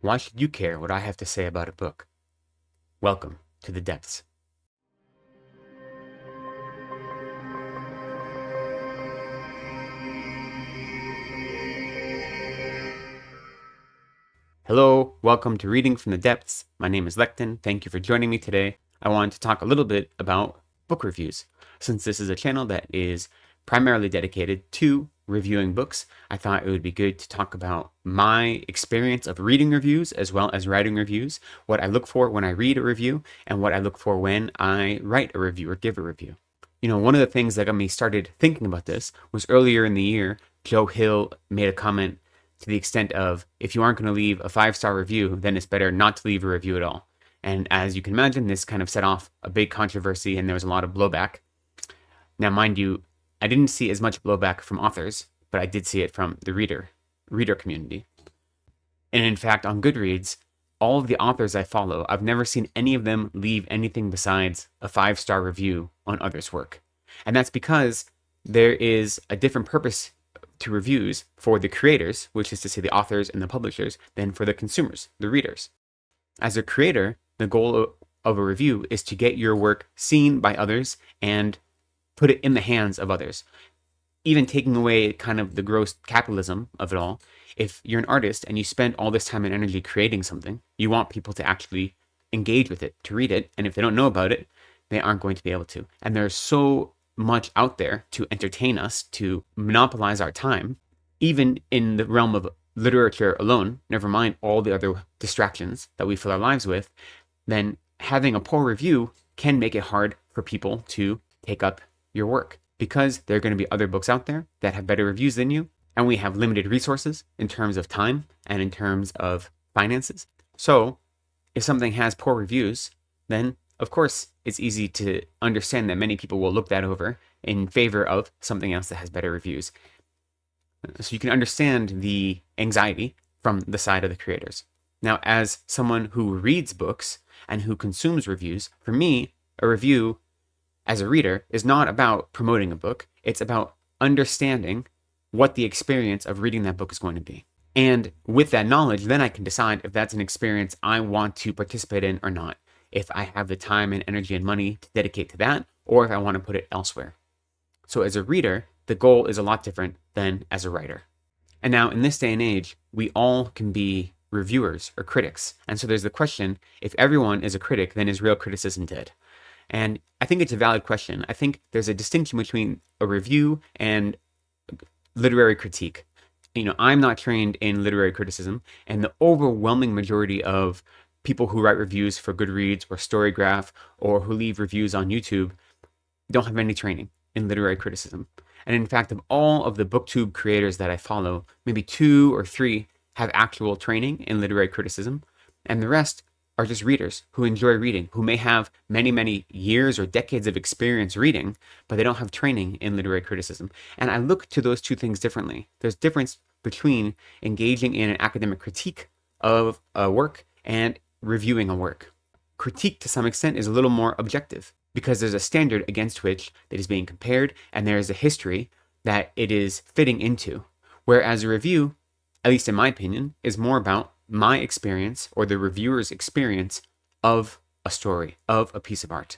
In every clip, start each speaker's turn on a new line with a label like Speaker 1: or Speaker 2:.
Speaker 1: Why should you care what I have to say about a book? Welcome to the depths. Hello, welcome to Reading from the Depths. My name is Lecton. Thank you for joining me today. I wanted to talk a little bit about book reviews. Since this is a channel that is primarily dedicated to reviewing books, I thought it would be good to talk about my experience of reading reviews as well as writing reviews, what I look for when I read a review, and what I look for when I write a review or give a review. One of the things that got me started thinking about this was earlier in the year, Joe Hill made a comment to the extent of, if you aren't going to leave a 5-star review, then it's better not to leave a review at all. And as you can imagine, this kind of set off a big controversy and there was a lot of blowback. Now, mind you, I didn't see as much blowback from authors, but I did see it from the reader community. And in fact, on Goodreads, all of the authors I follow, I've never seen any of them leave anything besides a 5-star review on others' work. And that's because there is a different purpose to reviews for the creators, which is to say the authors and the publishers, than for the consumers, the readers. As a creator, the goal of a review is to get your work seen by others and put it in the hands of others. Even taking away kind of the gross capitalism of it all, if you're an artist and you spend all this time and energy creating something, you want people to actually engage with it, to read it, and if they don't know about it, they aren't going to be able to. And there's so much out there to entertain us, to monopolize our time, even in the realm of literature alone, never mind all the other distractions that we fill our lives with, then having a poor review can make it hard for people to take up your work, because there are going to be other books out there that have better reviews than you, and we have limited resources in terms of time and in terms of finances. So if something has poor reviews, then of course, it's easy to understand that many people will look that over in favor of something else that has better reviews. So you can understand the anxiety from the side of the creators. Now, as someone who reads books and who consumes reviews, for me, a review as a reader is not about promoting a book. It's about understanding what the experience of reading that book is going to be. And with that knowledge, then I can decide if that's an experience I want to participate in or not, if I have the time and energy and money to dedicate to that, or if I want to put it elsewhere. So as a reader, the goal is a lot different than as a writer. And now in this day and age, we all can be reviewers or critics. And so there's the question, if everyone is a critic, then is real criticism dead? And I think it's a valid question. I think there's a distinction between a review and literary critique. I'm not trained in literary criticism, and the overwhelming majority of people who write reviews for Goodreads or Storygraph or who leave reviews on YouTube don't have any training in literary criticism. And in fact, of all of the booktube creators that I follow, maybe 2 or 3 have actual training in literary criticism, and the rest are just readers who enjoy reading, who may have many, many years or decades of experience reading, but they don't have training in literary criticism. And I look to those two things differently. There's difference between engaging in an academic critique of a work and reviewing a work. Critique, to some extent, is a little more objective because there's a standard against which it is being compared, and there is a history that it is fitting into. Whereas a review, at least in my opinion, is more about my experience or the reviewer's experience of a story, of a piece of art.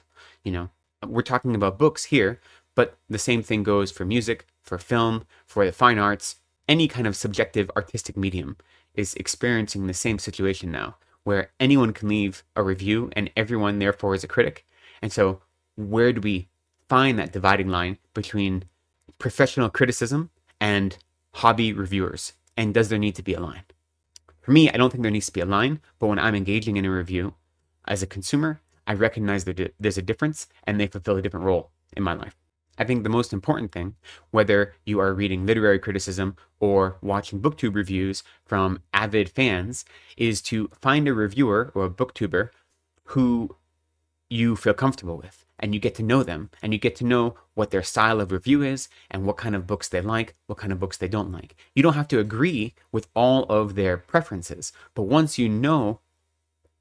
Speaker 1: We're talking about books here, but the same thing goes for music, for film, for the fine arts. Any kind of subjective artistic medium is experiencing the same situation now, where anyone can leave a review and everyone therefore is a critic. And so where do we find that dividing line between professional criticism and hobby reviewers? And does there need to be a line? For me, I don't think there needs to be a line, but when I'm engaging in a review as a consumer, I recognize that there's a difference and they fulfill a different role in my life. I think the most important thing, whether you are reading literary criticism or watching booktube reviews from avid fans, is to find a reviewer or a booktuber who you feel comfortable with, and you get to know them, and you get to know what their style of review is and what kind of books they like, what kind of books they don't like. You don't have to agree with all of their preferences, but once you know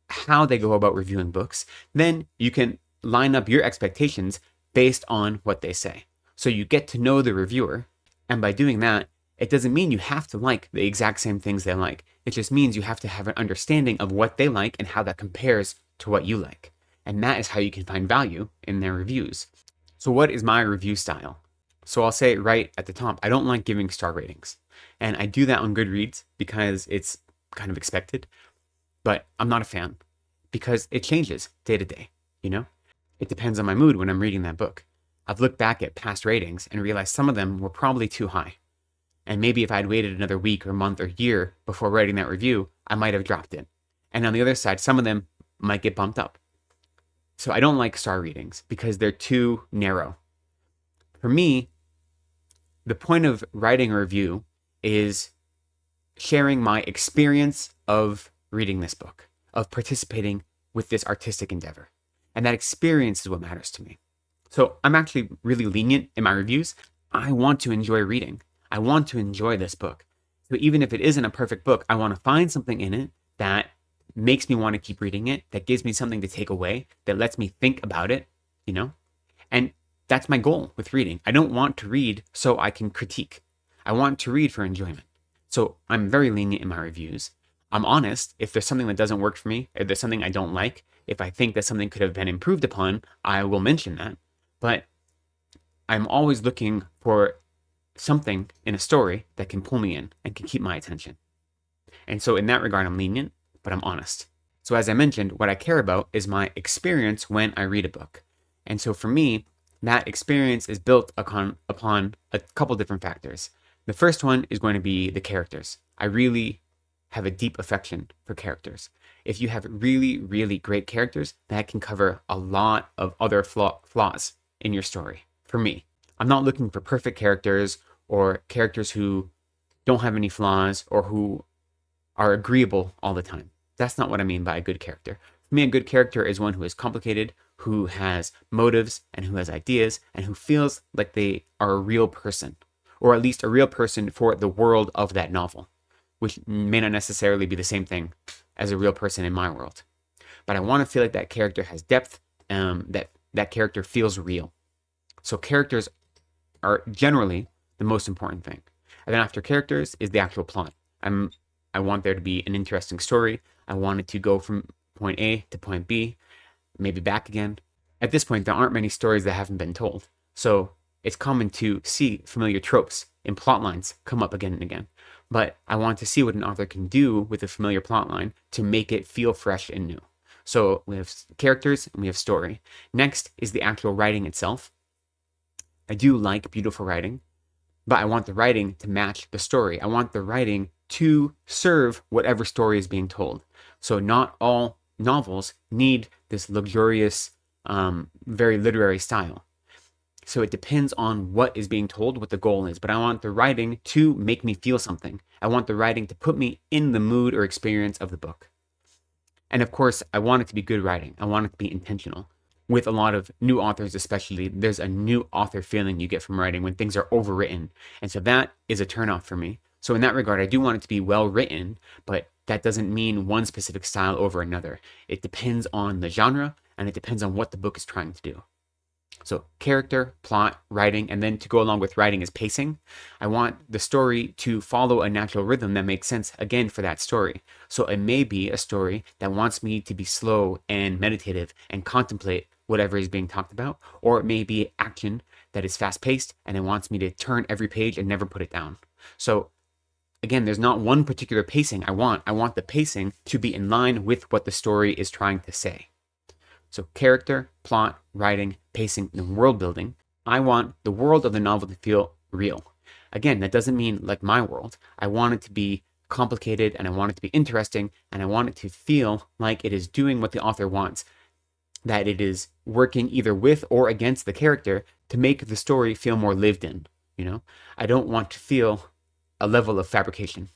Speaker 1: how they go about reviewing books, then you can line up your expectations based on what they say. So you get to know the reviewer, and by doing that, It doesn't mean you have to like the exact same things they like. It just means you have to have an understanding of what they like and how that compares to what you like. And that is how you can find value in their reviews. So what is my review style? So I'll say right at the top, I don't like giving star ratings. And I do that on Goodreads because it's kind of expected, but I'm not a fan because it changes day to day, you know? It depends on my mood when I'm reading that book. I've looked back at past ratings and realized some of them were probably too high. And maybe if I'd waited another week or month or year before writing that review, I might have dropped it. And on the other side, some of them might get bumped up. So I don't like star ratings because they're too narrow. For me, the point of writing a review is sharing my experience of reading this book, of participating with this artistic endeavor. And that experience is what matters to me. So I'm actually really lenient in my reviews. I want to enjoy reading. I want to enjoy this book. So even if it isn't a perfect book, I want to find something in it that makes me want to keep reading it, that gives me something to take away, that lets me think about it, you know? And that's my goal with reading. I don't want to read so I can critique. I want to read for enjoyment. So I'm very lenient in my reviews. I'm honest. If there's something that doesn't work for me, if there's something I don't like, if I think that something could have been improved upon, I will mention that. But I'm always looking for something in a story that can pull me in and can keep my attention. And so in that regard, I'm lenient, but I'm honest. So as I mentioned, what I care about is my experience when I read a book. And so for me, that experience is built upon a couple different factors. The first one is going to be the characters. I really have a deep affection for characters. If you have really, really great characters, that can cover a lot of other flaws in your story. For me, I'm not looking for perfect characters or characters who don't have any flaws or who are agreeable all the time. That's not what I mean by a good character. For me, a good character is one who is complicated, who has motives and who has ideas and who feels like they are a real person, or at least a real person for the world of that novel, which may not necessarily be the same thing as a real person in my world. But I want to feel like that character has depth, that character feels real. So characters are generally the most important thing. And then after characters is the actual plot. I want there to be an interesting story. I want it to go from point A to point B, maybe back again. At this point, there aren't many stories that haven't been told. So it's common to see familiar tropes in plot lines come up again and again. But I want to see what an author can do with a familiar plot line to make it feel fresh and new. So we have characters and we have story. Next is the actual writing itself. I do like beautiful writing, but I want the writing to match the story. I want the writing to serve whatever story is being told. So not all novels need this luxurious, very literary style. So it depends on what is being told, what the goal is. But I want the writing to make me feel something. I want the writing to put me in the mood or experience of the book. And of course, I want it to be good writing. I want it to be intentional. With a lot of new authors especially, there's a new author feeling you get from writing when things are overwritten. And so that is a turnoff for me. So in that regard, I do want it to be well written, but that doesn't mean one specific style over another. It depends on the genre, and it depends on what the book is trying to do. So character, plot, writing, and then to go along with writing is pacing. I want the story to follow a natural rhythm that makes sense, again, for that story. So it may be a story that wants me to be slow and meditative and contemplate whatever is being talked about, or it may be action that is fast-paced and it wants me to turn every page and never put it down. So again, there's not one particular pacing I want. I want the pacing to be in line with what the story is trying to say. So character, plot, writing, pacing, and world building. I want the world of the novel to feel real. Again, that doesn't mean like my world. I want it to be complicated and I want it to be interesting and I want it to feel like it is doing what the author wants. That it is working either with or against the character to make the story feel more lived in, you know? I don't want to feel a level of fabrication.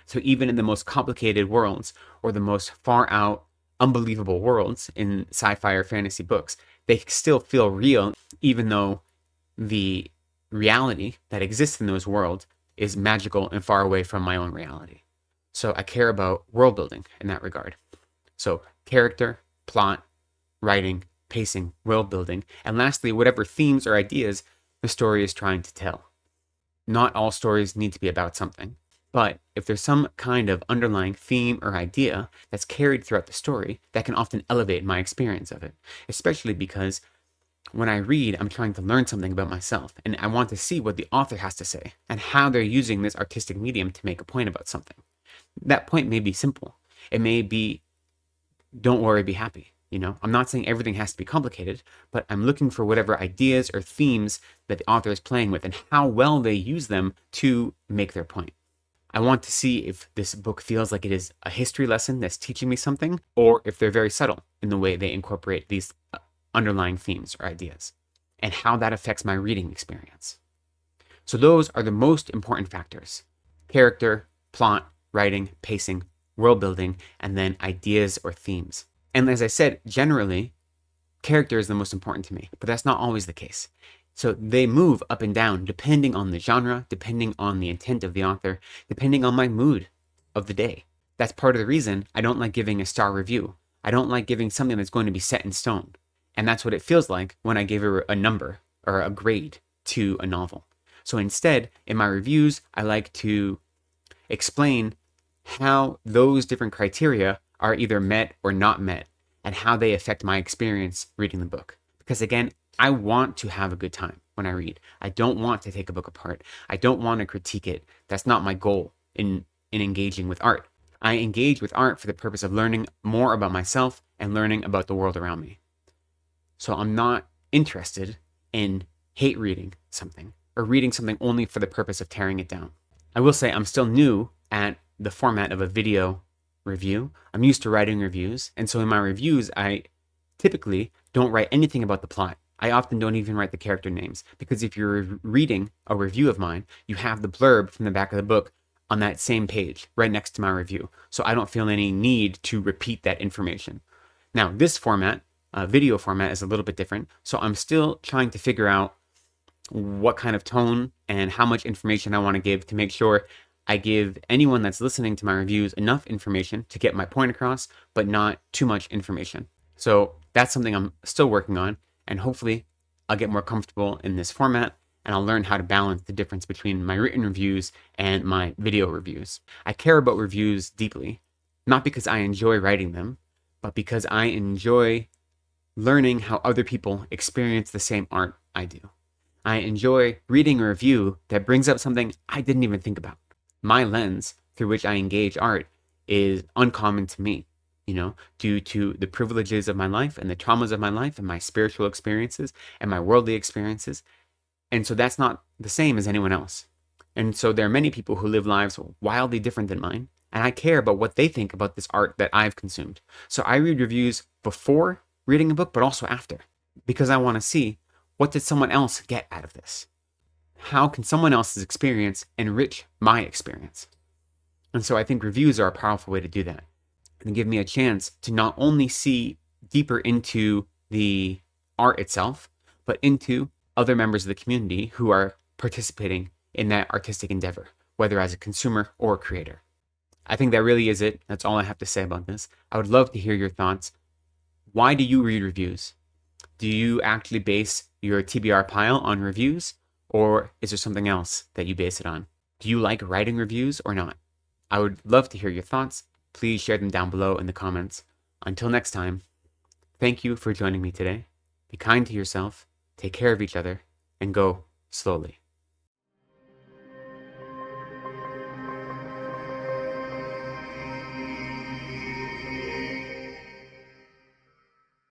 Speaker 1: So even in the most complicated worlds or the most far out, unbelievable worlds in sci-fi or fantasy books, they still feel real, even though the reality that exists in those worlds is magical and far away from my own reality. So I care about world building in that regard. So character, plot, writing, pacing, world building, and lastly, whatever themes or ideas the story is trying to tell. not all stories need to be about something. But if there's some kind of underlying theme or idea that's carried throughout the story, that can often elevate my experience of it, especially because when I read, I'm trying to learn something about myself, and I want to see what the author has to say and how they're using this artistic medium to make a point about something. That point may be simple. It may be, don't worry, be happy. I'm not saying everything has to be complicated, but I'm looking for whatever ideas or themes that the author is playing with and how well they use them to make their point. I want to see if this book feels like it is a history lesson that's teaching me something, or if they're very subtle in the way they incorporate these underlying themes or ideas, and how that affects my reading experience. So those are the most important factors: character, plot, writing, pacing, world building, and then ideas or themes. And as I said, generally, character is the most important to me, but that's not always the case. So they move up and down depending on the genre, depending on the intent of the author, depending on my mood of the day. That's part of the reason I don't like giving a star review. I don't like giving something that's going to be set in stone. And that's what it feels like when I give a number or a grade to a novel. So instead, in my reviews, I like to explain how those different criteria are either met or not met, and how they affect my experience reading the book. Because again, I want to have a good time when I read. I don't want to take a book apart. I don't want to critique it. That's not my goal in engaging with art. I engage with art for the purpose of learning more about myself and learning about the world around me. So I'm not interested in hate reading something or reading something only for the purpose of tearing it down. I will say I'm still new at the format of a video review. I'm used to writing reviews, and so in my reviews, I typically don't write anything about the plot. I often don't even write the character names, because if you're reading a review of mine, you have the blurb from the back of the book on that same page, right next to my review. So I don't feel any need to repeat that information. Now, this format, video format, is a little bit different, so I'm still trying to figure out what kind of tone and how much information I want to give to make sure I give anyone that's listening to my reviews enough information to get my point across, but not too much information. So that's something I'm still working on, and hopefully I'll get more comfortable in this format, and I'll learn how to balance the difference between my written reviews and my video reviews. I care about reviews deeply, not because I enjoy writing them, but because I enjoy learning how other people experience the same art I do. I enjoy reading a review that brings up something I didn't even think about. My lens through which I engage art is uncommon to me, due to the privileges of my life and the traumas of my life and my spiritual experiences and my worldly experiences. And so that's not the same as anyone else. And so there are many people who live lives wildly different than mine, and I care about what they think about this art that I've consumed. So I read reviews before reading a book, but also after, because I want to see, what did someone else get out of this? How can someone else's experience enrich my experience? And so I think reviews are a powerful way to do that, and give me a chance to not only see deeper into the art itself, but into other members of the community who are participating in that artistic endeavor, whether as a consumer or a creator. I think that really is it. That's all I have to say about this. I would love to hear your thoughts. Why do you read reviews? Do you actually base your TBR pile on reviews? Or is there something else that you base it on? Do you like writing reviews or not? I would love to hear your thoughts. Please share them down below in the comments. Until next time, thank you for joining me today. Be kind to yourself, take care of each other, and go slowly.